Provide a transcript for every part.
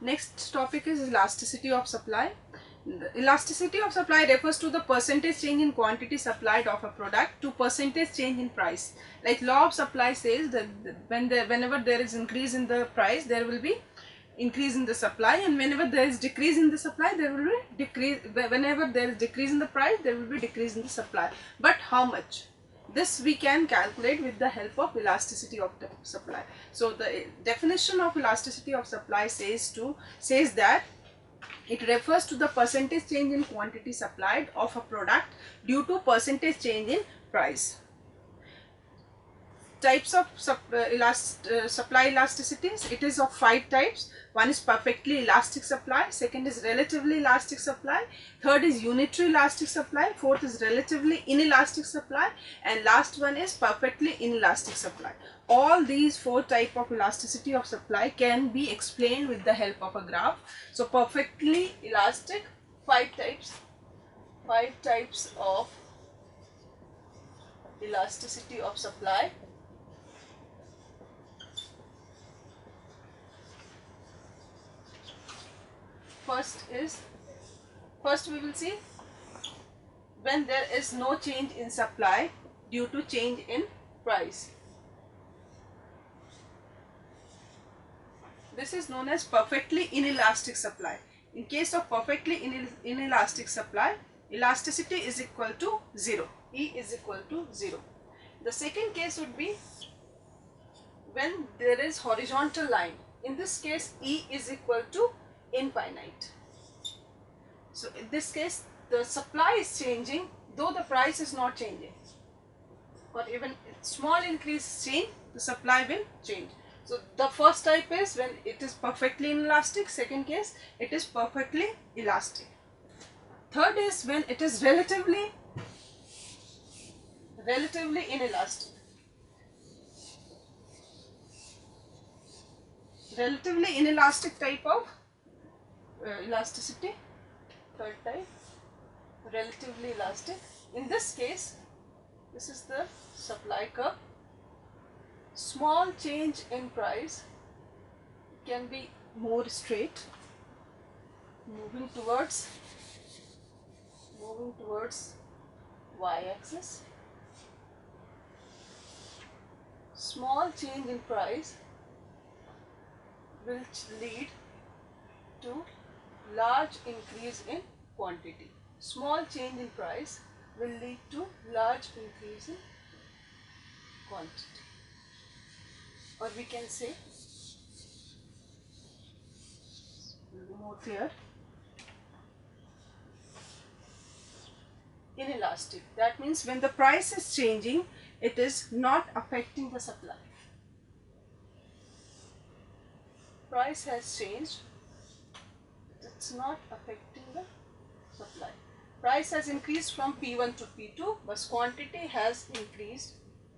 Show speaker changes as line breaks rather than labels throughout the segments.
Next topic is elasticity of supply. The elasticity of supply refers to the percentage change in quantity supplied of a product to percentage change in price. Like law of supply says that whenever there is increase in the price, there will be increase in the supply, and whenever there is decrease in the supply, there will be decrease. Whenever there is decrease in the price, there will be decrease in the supply. But how much? This we can calculate with the help of elasticity of the supply. So the definition of elasticity of supply says that it refers to the percentage change in quantity supplied of a product due to percentage change in price. Types of supply elasticities, it is of 5 types. One is perfectly elastic supply, second is relatively elastic supply, third is unitary elastic supply, fourth is relatively inelastic supply, and last one is perfectly inelastic supply. All these 4 types of elasticity of supply can be explained with the help of a graph. So perfectly elastic, 5 types of elasticity of supply. First we will see when there is no change in supply due to change in price. This is known as perfectly inelastic supply. In case of perfectly inelastic supply, elasticity is equal to 0. E is equal to 0. The second case would be when there is horizontal line. In this case, E is equal to infinite. So in this case, the supply is changing though the price is not changing, or even small increase change, the supply will change. So the first type is when it is perfectly inelastic. Second case, it is perfectly elastic. Third is when it is relatively inelastic. Relatively inelastic type of elasticity. Third type, relatively elastic. In this case, this is the supply curve. Small change in price can be more straight, moving towards y-axis. Small change in price will lead to large increase in quantity. Small change in price will lead to large increase in quantity. Or we can say, more clear, inelastic. That means when the price is changing, it is not affecting the supply. Price has changed, it's not affecting the supply. Price has increased from P1 to P2, but quantity has increased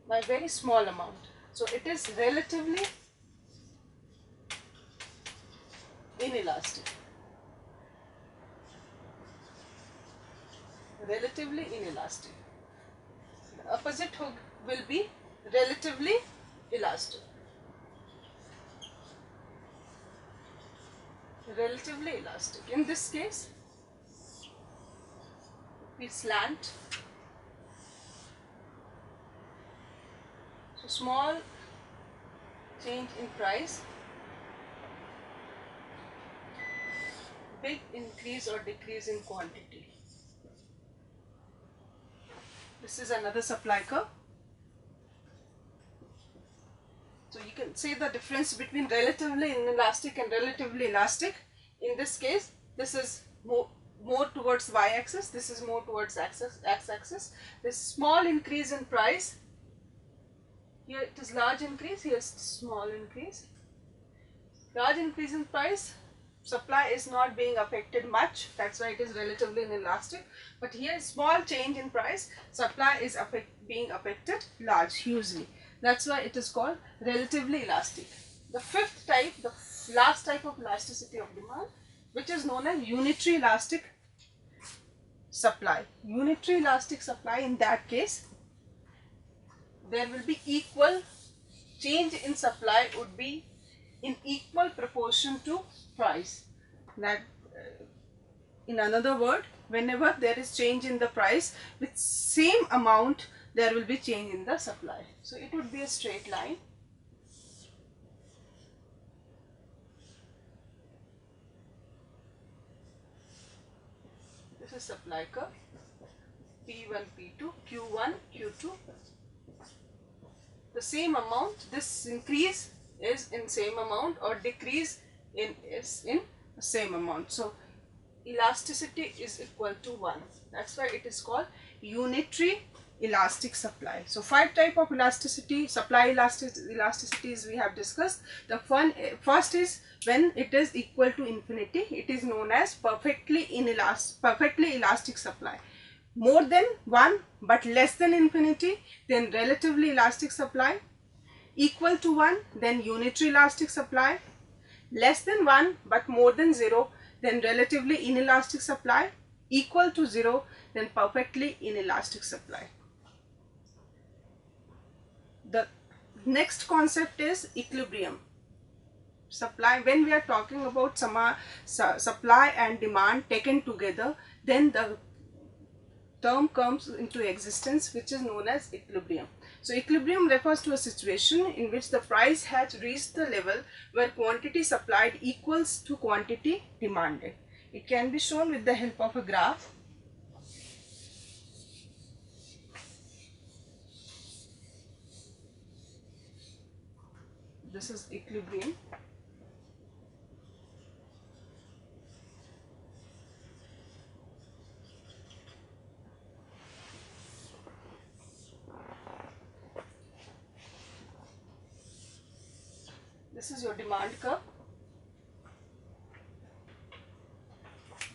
by very small amount. So it is relatively inelastic. Relatively inelastic. The opposite will be relatively elastic. Relatively elastic. In this case, we slant. So small change in price, big increase or decrease in quantity. This is another supply curve. So you can say the difference between relatively inelastic and relatively elastic. In this case, this is more towards y-axis, this is more towards x-axis. This small increase in price, here it is large increase, here is small increase. Large increase in price, supply is not being affected much, that's why it is relatively inelastic. But here small change in price, supply is being affected large, hugely. That's why it is called relatively elastic. The fifth type, the last type of elasticity of demand, which is known as unitary elastic supply. Unitary elastic supply, in that case, there will be equal change in supply would be in equal proportion to price. That in another word, whenever there is change in the price, with same amount there will be change in the supply. So it would be a straight line. This is supply curve. P1, P2, Q1, Q2. The same amount, this increase is in same amount or decrease is in the same amount. So elasticity is equal to 1. That's why it is called unitary elastic supply. So 5 type of elasticity, supply elasticities we have discussed. The first is when it is equal to infinity. It is known as perfectly elastic supply. More than 1 but less than infinity, then relatively elastic supply. Equal to 1, then unitary elastic supply. Less than 1 but more than 0, then relatively inelastic supply. Equal to 0, then perfectly inelastic supply. The next concept is equilibrium supply. When we are talking about supply and demand taken together, then the term comes into existence which is known as equilibrium. So equilibrium refers to a situation in which the price has reached the level where quantity supplied equals to quantity demanded. It can be shown with the help of a graph. This is equilibrium. This is your demand curve.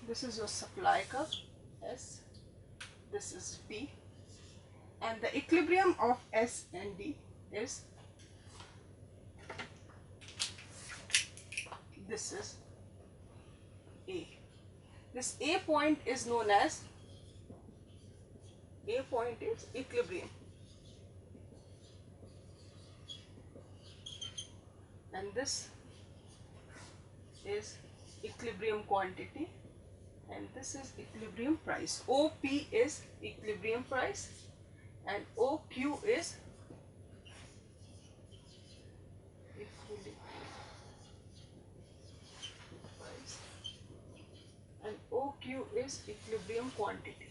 This is your supply curve, S. This is P. And the equilibrium of S and D is, this is A. This A point is known as, A point is equilibrium. And this is equilibrium quantity, and this is equilibrium price. OP is equilibrium price and OQ is equilibrium price and OQ is equilibrium quantity.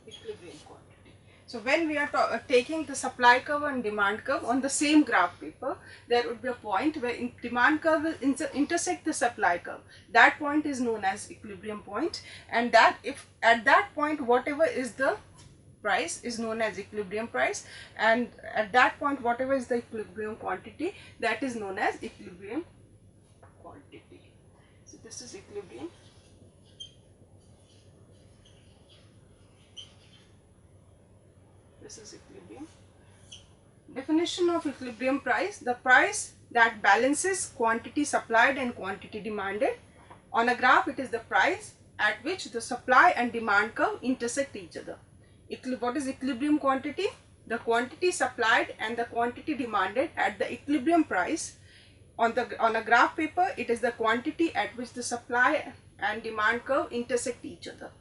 Equilibrium quantity. So when we are taking the supply curve and demand curve on the same graph paper, there would be a point where demand curve will intersect the supply curve. That point is known as equilibrium point, and that if at that point whatever is the price is known as equilibrium price, and at that point whatever is the equilibrium quantity, that is known as equilibrium quantity. So this is equilibrium. This is equilibrium. Definition of equilibrium price: the price that balances quantity supplied and quantity demanded. On a graph, it is the price at which the supply and demand curve intersect each other. What is equilibrium quantity? The quantity supplied and the quantity demanded at the equilibrium price. On a graph paper, it is the quantity at which the supply and demand curve intersect each other.